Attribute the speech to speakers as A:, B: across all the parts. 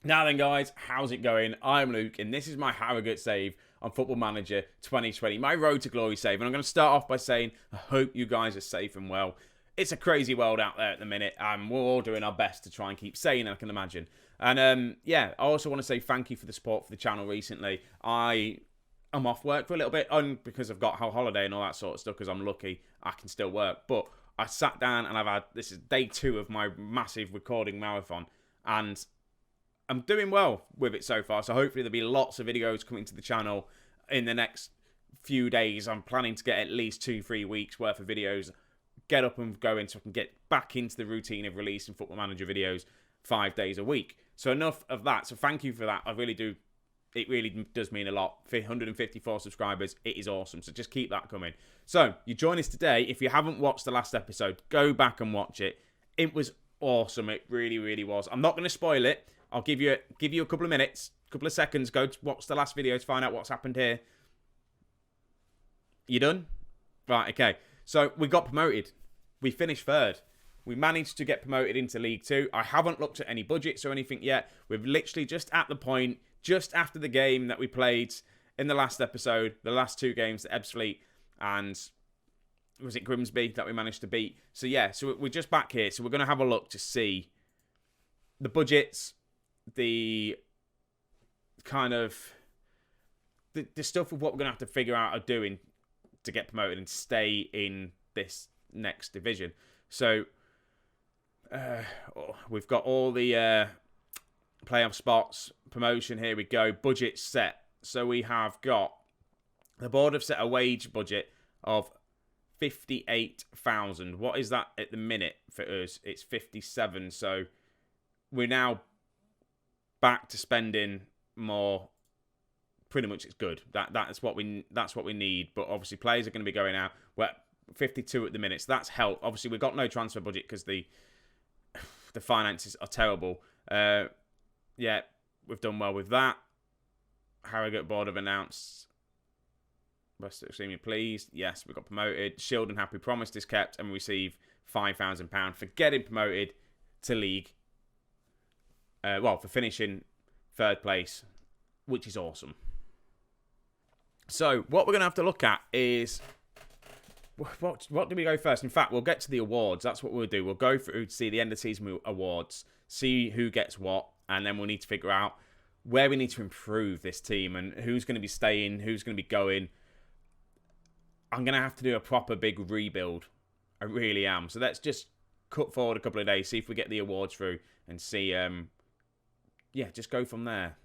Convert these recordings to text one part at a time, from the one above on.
A: Now then, guys, how's it going? I'm Luke, and this is my Harrogate save on Football Manager 2020, my Road to Glory save. And I'm going to start off by saying I hope you guys are safe and well. It's a crazy world out there at the minute, and we're all doing our best to try and keep sane, I can imagine. And yeah, I also want to say thank you for the support for the channel recently. I'm off work for a little bit, because I've got a holiday and all that sort of stuff, because I'm lucky I can still work. But I sat down and this is day 2 of my massive recording marathon, and I'm doing well with it so far, so hopefully there'll be lots of videos coming to the channel in the next few days. I'm planning to get at least 2-3 weeks worth of videos, get up and going so I can get back into the routine of releasing Football Manager videos 5 days a week. So enough of that. So thank you for that. I really do. It really does mean a lot. For 154 subscribers, it is awesome. So just keep that coming. So you join us today. If you haven't watched the last episode, go back and watch it. It was awesome. It really, really was. I'm not going to spoil it. I'll give you a couple of minutes, couple of seconds. Go to watch the last video to find out what's happened here. You done? Right, okay. So we got promoted. We finished 3rd. We managed to get promoted into League 2. I haven't looked at any budgets or anything yet. We're literally just at the point, just after the game that we played in the last episode, the last 2 games, the Ebbsfleet and was it Grimsby that we managed to beat. So yeah, so we're just back here. So we're going to have a look to see the budgets, the kind of the stuff of what we're going to have to figure out of doing to get promoted and stay in this next division. So we've got all the playoff spots, promotion, here we go, budget set. So we have got, the board have set a wage budget of 58,000. What is that at the minute for us? It's 57. So we're now back to spending more. Pretty much, it's good. That's what we need. But obviously, players are going to be going out. We're at 52 at the minute, so that's helped. Obviously, we've got no transfer budget because the finances are terrible. Yeah, we've done well with that. Harrogate board have announced. Best extremely pleased. Yes, we got promoted. Shield and Happy Promised is kept, and we receive £5,000 for getting promoted to League. Well, for finishing 3rd place, which is awesome. So, what we're going to have to look at is, what do we go first? In fact, we'll get to the awards. That's what we'll do. We'll go through to see the end of season awards, see who gets what, and then we'll need to figure out where we need to improve this team and who's going to be staying, who's going to be going. I'm going to have to do a proper big rebuild. I really am. So let's just cut forward a couple of days, see if we get the awards through, and see, yeah, just go from there.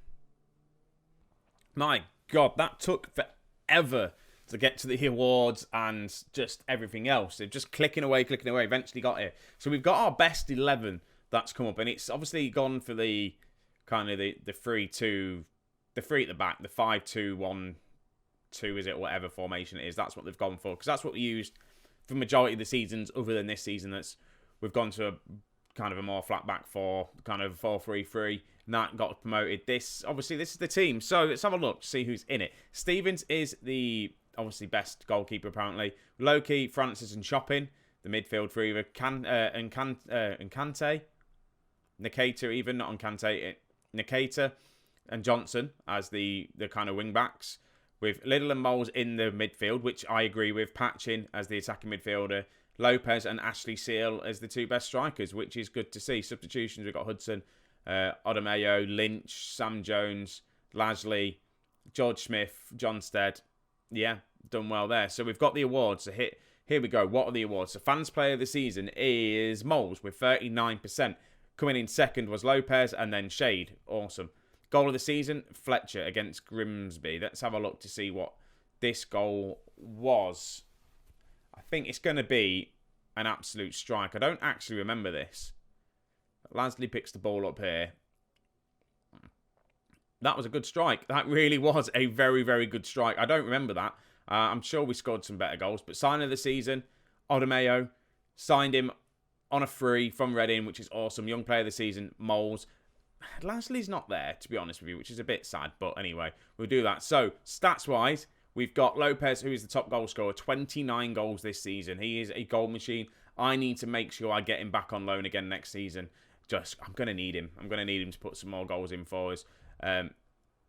A: My God, that took forever to get to the awards and just everything else. They're just clicking away, eventually got here. So we've got our best 11 that's come up, and it's obviously gone for the kind of the 3-2, the 3 at the back, the 5-2-1-2, is it, whatever formation it is. That's what they've gone for, because that's what we used for the majority of the seasons, other than this season. We've gone to a kind of a more flat back 4, kind of 4-3-3. That got promoted. This is the team. So let's have a look, see who's in it. Stevens is the obviously best goalkeeper apparently. Loki, Francis, and Shopping. The midfield for either Kante, Nikita, even not on Kante, Nikita and Johnson as the kind of wing backs, with Little and Moles in the midfield, which I agree with. Patchin as the attacking midfielder, Lopez and Ashley Seal as the 2 best strikers, which is good to see. Substitutions, we've got Hudson, Odemayo, Lynch, Sam Jones, Lasley, George Smith, Johnstead. Yeah, done well there. So we've got the awards. So here we go. What are the awards? So fans player of the season is Moles with 39%. Coming in second was Lopez and then Shade. Awesome. Goal of the season, Fletcher against Grimsby. Let's have a look to see what this goal was. I think it's going to be an absolute strike. I don't actually remember this. Lasley picks the ball up here. That was a good strike. That really was a very, very good strike. I don't remember that. I'm sure we scored some better goals. But sign of the season, Odemayo. Signed him on a free from Reading, which is awesome. Young player of the season, Moles. Lasley's not there, to be honest with you, which is a bit sad. But anyway, we'll do that. So, stats-wise, we've got Lopez, who is the top goal scorer, 29 goals this season. He is a goal machine. I need to make sure I get him back on loan again next season. I'm going to need him. I'm going to need him to put some more goals in for us.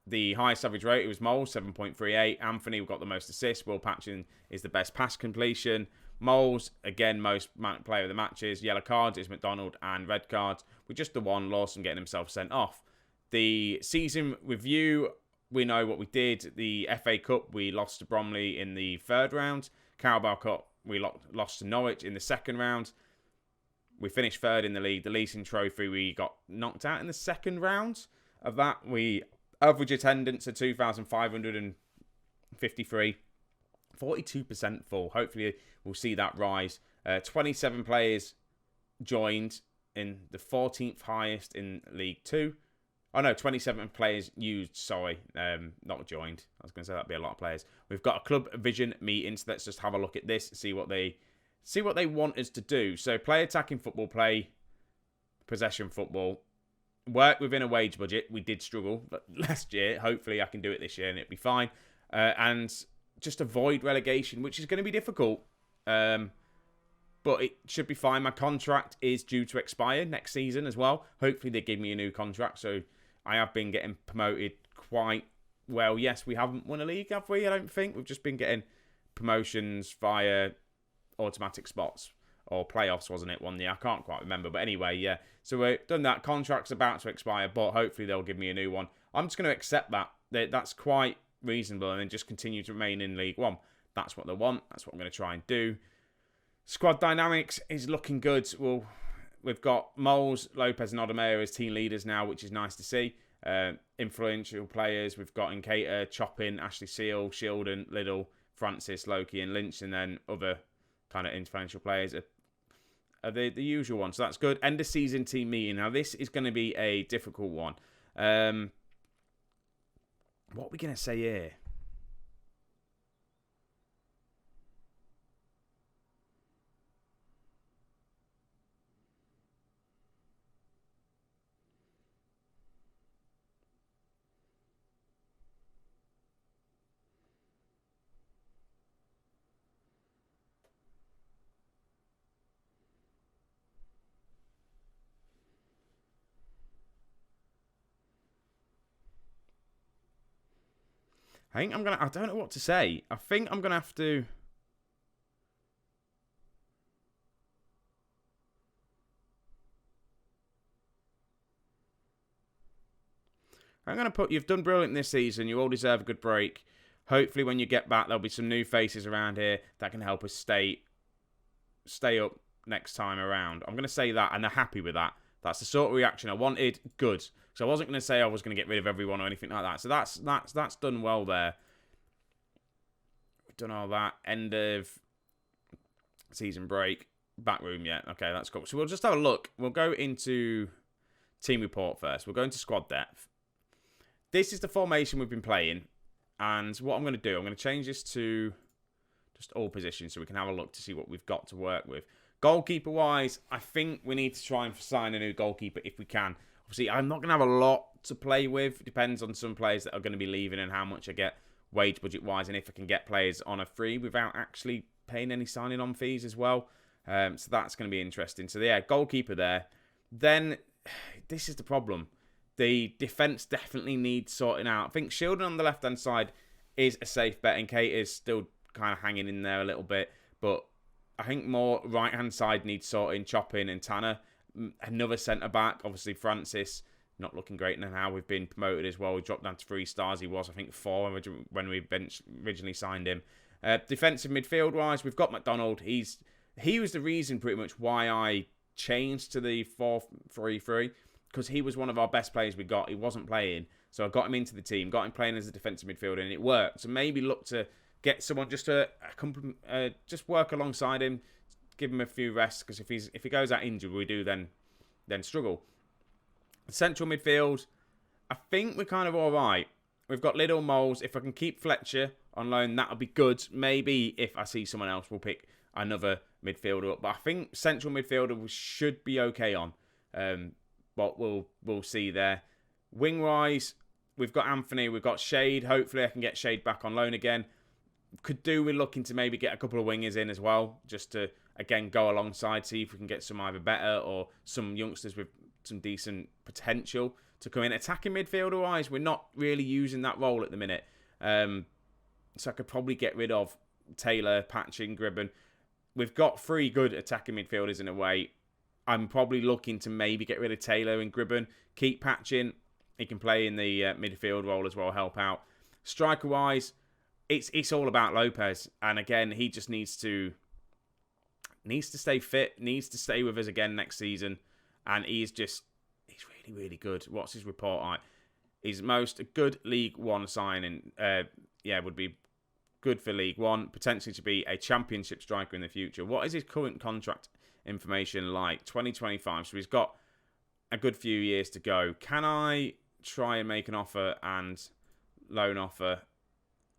A: The highest average rate was Moles, 7.38. Anthony, we've got the most assists. Will Patchen is the best pass completion. Moles, again, most player of the matches. Yellow cards is McDonald, and red cards with just the one, Lawson getting himself sent off. The season review, we know what we did. The FA Cup, we lost to Bromley in the third round. Carabao Cup, we lost to Norwich in the second round. We finished third in the league. The Leasing Trophy, we got knocked out in the second round of that. We average attendance of 2,553. 42% full. Hopefully, we'll see that rise. 27 players joined in the 14th highest in League 2. Oh, no, 27 players used, sorry, not joined. I was going to say that'd be a lot of players. We've got a club vision meeting, so let's just have a look at this, see what they want us to do. So, play attacking football, play possession football, work within a wage budget. We did struggle last year. Hopefully, I can do it this year and it'll be fine. And just avoid relegation, which is going to be difficult. But it should be fine. My contract is due to expire next season as well. Hopefully, they give me a new contract. So, I have been getting promoted quite well. Yes, we haven't won a league, have we? I don't think. We've just been getting promotions via automatic spots. Or playoffs, wasn't it, one year? I can't quite remember. But anyway, yeah. So we've done that. Contract's about to expire, but hopefully they'll give me a new one. I'm just going to accept that. That's quite reasonable, and then just continue to remain in League One. That's what they want. That's what I'm going to try and do. Squad dynamics is looking good. Well, we've got Moles, Lopez, and Odomea as team leaders now, which is nice to see. Influential players. We've got Nkata, Choppin, Ashley Seal, Shildon, Liddell, Francis, Loki, and Lynch, and then other kind of influential players are the usual ones. So that's good. End of season team meeting. Now, this is going to be a difficult one. What are we going to say here? I don't know what to say. I think I'm going to have to... I'm going to put, you've done brilliant this season. You all deserve a good break. Hopefully when you get back, there'll be some new faces around here that can help us stay up next time around. I'm going to say that, and they're happy with that. That's the sort of reaction I wanted. Good. So I wasn't going to say I was going to get rid of everyone or anything like that. So that's done well there. We've done all that. End of season break. Back room, yeah. Okay, that's cool. So we'll just have a look. We'll go into team report first. We'll go into squad depth. This is the formation we've been playing. And what I'm going to do, I'm going to change this to just all positions so we can have a look to see what we've got to work with. Goalkeeper-wise, I think we need to try and sign a new goalkeeper if we can. Obviously, I'm not going to have a lot to play with. It depends on some players that are going to be leaving and how much I get wage budget-wise, and if I can get players on a free without actually paying any signing-on fees as well. So that's going to be interesting. So, yeah, goalkeeper there. Then, this is the problem. The defence definitely needs sorting out. I think Shildon on the left-hand side is a safe bet, and Kate is still kind of hanging in there a little bit. But I think more right-hand side needs sorting, Choppin and Tanner. Another centre-back, obviously Francis, not looking great now. We've been promoted as well. We dropped down to 3 stars. He was, I think, 4 when we originally signed him. Defensive midfield-wise, we've got McDonald. He was the reason pretty much why I changed to the 4-3-3, because he was one of our best players we got. He wasn't playing, so I got him into the team, got him playing as a defensive midfielder, and it worked. So maybe look to get someone just to just work alongside him, give him a few rests, because if he goes out injured, we do then struggle. Central midfield, I think we're kind of all right. We've got Liddell, Moles. If I can keep Fletcher on loan, that'll be good. Maybe if I see someone else, we'll pick another midfielder up. But I think central midfielder we should be okay on. But we'll see there. Wing-wise, we've got Anthony, we've got Shade. Hopefully I can get Shade back on loan again. Could do with looking to maybe get a couple of wingers in as well, just to, again, go alongside, see if we can get some either better or some youngsters with some decent potential to come in. Attacking midfielder-wise, we're not really using that role at the minute. So I could probably get rid of Taylor, Patchin, Gribben. We've got 3 good attacking midfielders in a way. I'm probably looking to maybe get rid of Taylor and Gribben. Keep Patchin. He can play in the midfield role as well, help out. Striker-wise, it's all about Lopez. And again, he just needs to stay fit, needs to stay with us again next season. And he's really, really good. What's his report like? He's most good League One signing. Would be good for League One, potentially to be a championship striker in the future. What is his current contract information like? 2025, so he's got a good few years to go. Can I try and make an offer and loan offer?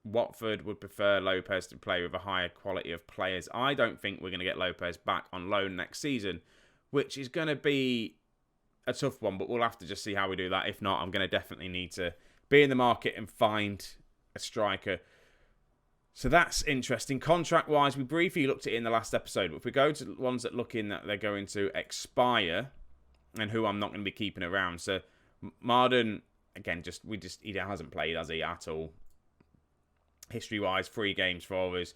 A: Watford would prefer Lopez to play with a higher quality of players. I don't think we're going to get Lopez back on loan next season, which is going to be a tough one, but we'll have to just see how we do that. If not, I'm going to definitely need to be in the market and find a striker. So that's interesting. Contract-wise, we briefly looked at it in the last episode, but if we go to the ones that look in that they're going to expire and who I'm not going to be keeping around. So Marden, again, he hasn't played, has he, at all? History-wise, 3 games for us.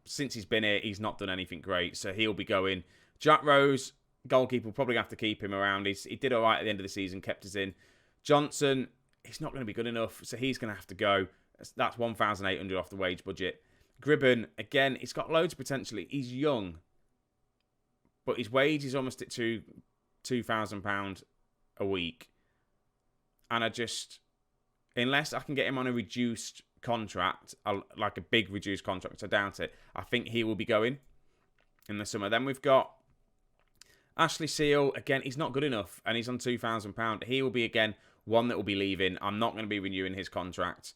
A: Since he's been here, he's not done anything great, so he'll be going. Jack Rose, goalkeeper, will probably have to keep him around. He did all right at the end of the season, kept us in. Johnson, he's not going to be good enough, so he's going to have to go. That's 1,800 off the wage budget. Gribben, again, he's got loads of potential. He's young, but his wage is almost at £2,000 a week. And unless I can get him on a reduced contract, like a big reduced contract, which I doubt it, I think he will be going in the summer. Then we've got Ashley Seal. Again, he's not good enough, and he's on £2,000. He will be, again, one that will be leaving. I'm not going to be renewing his contract.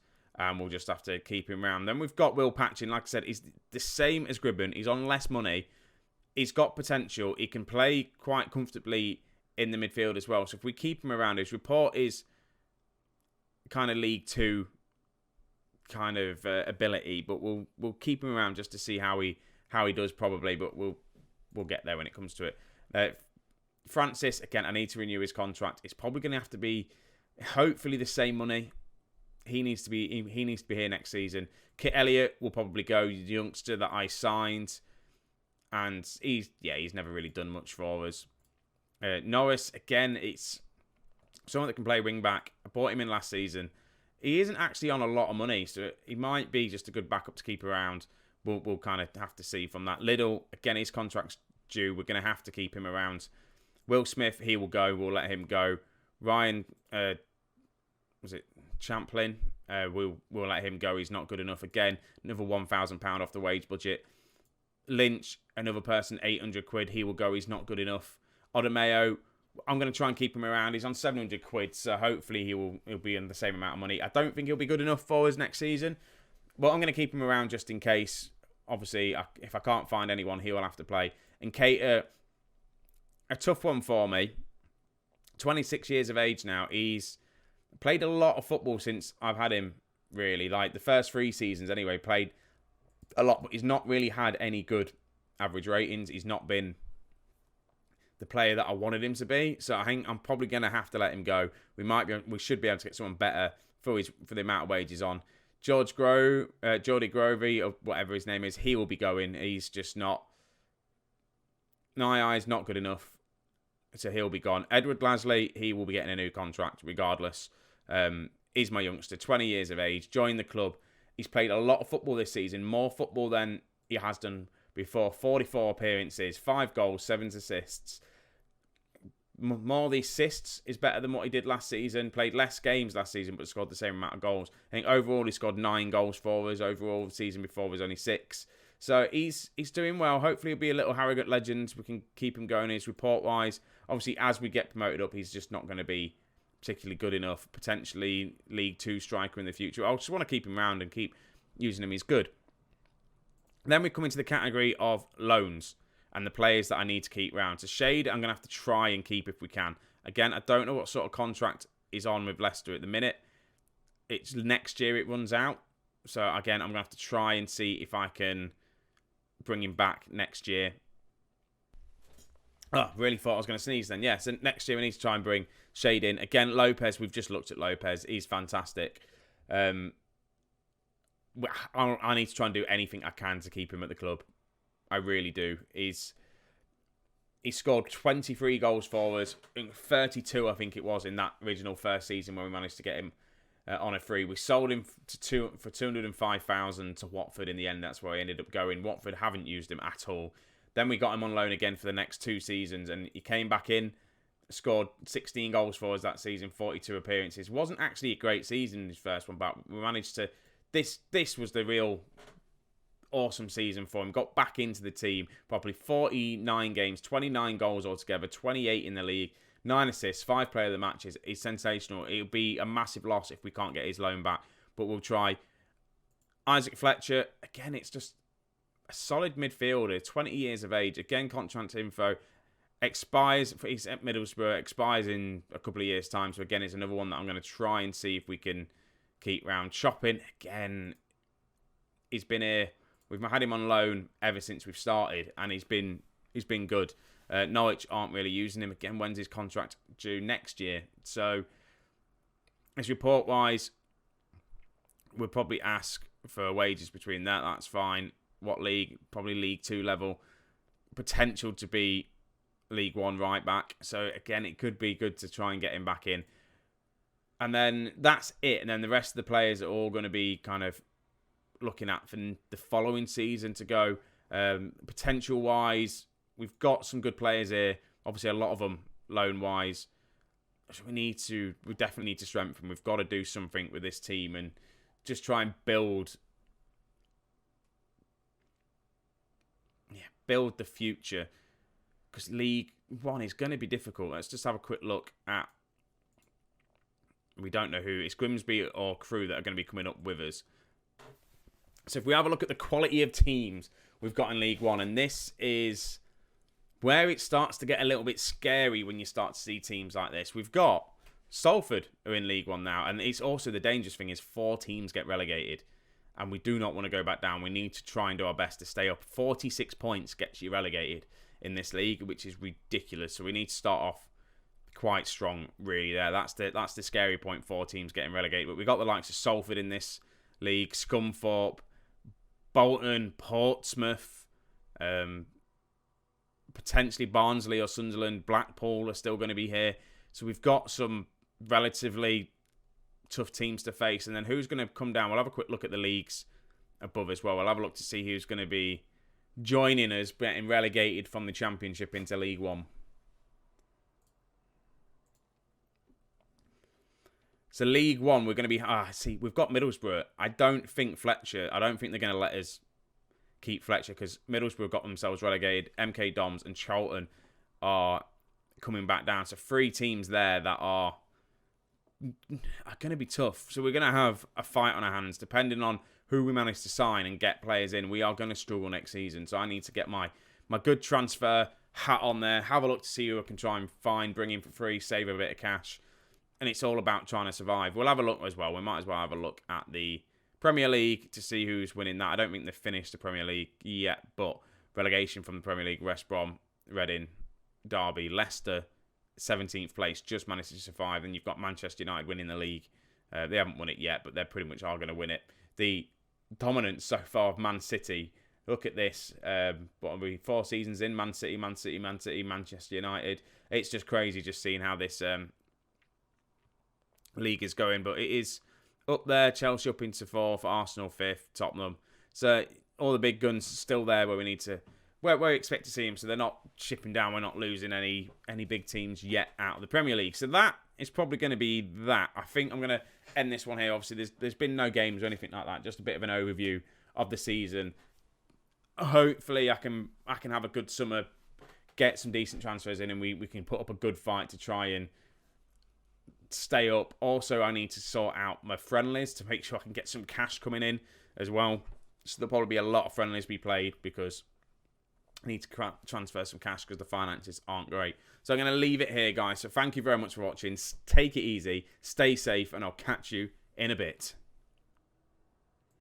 A: We'll just have to keep him around. Then we've got Will Patchin. Like I said, he's the same as Gribben. He's on less money. He's got potential. He can play quite comfortably in the midfield as well. So if we keep him around, his report is kind of League 2 kind of ability, but we'll keep him around just to see how he does probably. But we'll get there when it comes to it. Francis, again, I need to renew his contract. It's probably going to have to be hopefully the same money. He needs to be here next season. Kit Elliott will probably go, the youngster that I signed, and he's never really done much for us. Norris, again, it's someone that can play wing back. I bought him in last season. He isn't actually on a lot of money, so he might be just a good backup to keep around. We'll kind of have to see from that. Liddell, again, his contract's due. We're going to have to keep him around. Will Smith, he will go. We'll let him go. Ryan, Champlin, we'll let him go. He's not good enough. Again, another £1,000 off the wage budget. Lynch, another person, £800. He will go. He's not good enough. Odemeo, I'm going to try and keep him around. He's on £700, so hopefully he'll be in the same amount of money. I don't think he'll be good enough for us next season, but I'm going to keep him around just in case. Obviously, if I can't find anyone, he will have to play. And Cater, a tough one for me. 26 years of age now. He's played a lot of football since I've had him, really. Like the first 3 seasons anyway, played a lot, but he's not really had any good average ratings. He's not been the player that I wanted him to be. So I think I'm probably going to have to let him go. We should be able to get someone better for the amount of wages on. Geordie Grovey, or whatever his name is, he will be going. He's just not, in my eyes, not good enough. So he'll be gone. Edward Glasley, he will be getting a new contract regardless. He's my youngster, 20 years of age, joined the club. He's played a lot of football this season, more football than he has done before. 44 appearances, 5 goals, 7 assists. More of the assists is better than what he did last season. Played less games last season, but scored the same amount of goals. I think overall he scored 9 goals for us. Overall, the season before was only 6. So he's doing well. Hopefully he'll be a little Harrogate legend. We can keep him going. His report-wise, obviously as we get promoted up, he's just not going to be particularly good enough. Potentially League 2 striker in the future. I just want to keep him around and keep using him. He's good. Then we come into the category of loans and the players that I need to keep around. So Shade, I'm going to have to try and keep if we can. Again, I don't know what sort of contract is on with Leicester at the minute. It's next year it runs out. So again, I'm going to have to try and see if I can bring him back next year. Oh, really thought I was going to sneeze then. Yeah, so next year we need to try and bring Shade in. Again, Lopez, we've just looked at Lopez. He's fantastic. I need to try and do anything I can to keep him at the club. I really do. He scored 23 goals for us, 32 I think it was in that original first season when we managed to get him on a free. We sold him for 205,000 to Watford in the end. That's where he ended up going. Watford haven't used him at all. Then we got him on loan again for the next 2 seasons, and he came back in, scored 16 goals for us that season, 42 appearances. Wasn't actually a great season, his first one, but we managed to... This was the real awesome season for him. Got back into the team, probably 49 games, 29 goals altogether, 28 in the league, 9 assists, 5 player of the matches. He's sensational. It'll be a massive loss if we can't get his loan back, but we'll try. Isaac Fletcher, again, it's just a solid midfielder, 20 years of age. Again, contract info expires. He's at Middlesbrough, expires in a couple of years' time. So again, it's another one that I'm going to try and see if we can keep round. Shopping, again, he's been here. We've had him on loan ever since we've started, and he's been good. Norwich aren't really using him. Again, when's his contract due? Next year. So, as report-wise, we'll probably ask for wages between that. That's fine. What league? Probably League 2 level. Potential to be League 1 right back. So, again, it could be good to try and get him back in. And then that's it. And then the rest of the players are all going to be kind of looking at for the following season to go. Potential-wise, we've got some good players here. Obviously, a lot of them loan-wise. So we definitely need to strengthen. We've got to do something with this team and just try and build the future. Because League 1 is going to be difficult. Let's just have a quick look at... We don't know who. It's Grimsby or Crewe that are going to be coming up with us. So if we have a look at the quality of teams we've got in League 1, and this is where it starts to get a little bit scary when you start to see teams like this. We've got Salford are in League 1 now, and it's also the dangerous thing is 4 teams get relegated, and we do not want to go back down. We need to try and do our best to stay up. 46 points gets you relegated in this league, which is ridiculous. So we need to start off quite strong, really. There, that's the scary point. 4 teams getting relegated, but we got the likes of Salford in this league, Scunthorpe, Bolton, Portsmouth, potentially Barnsley or Sunderland, Blackpool are still going to be here. So we've got some relatively tough teams to face. And then who's going to come down? We'll have a quick look at the leagues above as well. We'll have a look to see who's going to be joining us, getting relegated from the Championship into League 1. So League 1, we're going to be... we've got Middlesbrough. I don't think they're going to let us keep Fletcher because Middlesbrough got themselves relegated. MK Doms and Charlton are coming back down. So 3 teams there that are going to be tough. So we're going to have a fight on our hands depending on who we manage to sign and get players in. We are going to struggle next season. So I need to get my good transfer hat on there, have a look to see who I can try and find, bring in for free, save a bit of cash. And it's all about trying to survive. We'll have a look as well. We might as well have a look at the Premier League to see who's winning that. I don't think they've finished the Premier League yet, but relegation from the Premier League, West Brom, Reading, Derby, Leicester, 17th place, just managed to survive. And you've got Manchester United winning the league. They haven't won it yet, but they pretty much are going to win it. The dominance so far of Man City, look at this. 4 seasons in, Man City, Manchester United. It's just crazy just seeing how this... league is going, but it is up there. Chelsea up into 4th, Arsenal 5th, Tottenham. So all the big guns still there where we need to, where we expect to see them. So they're not chipping down. We're not losing any big teams yet out of the Premier League. So that is probably going to be that. I think I'm going to end this one here. Obviously, there's been no games or anything like that. Just a bit of an overview of the season. Hopefully, I can have a good summer, get some decent transfers in, and we can put up a good fight to try and stay up. Also, I need to sort out my friendlies to make sure I can get some cash coming in as well. So there'll probably be a lot of friendlies be played because I need to transfer some cash because the finances aren't great. So I'm going to leave it here, guys. So thank you very much for watching. Take it easy, stay safe, and I'll catch you in a bit.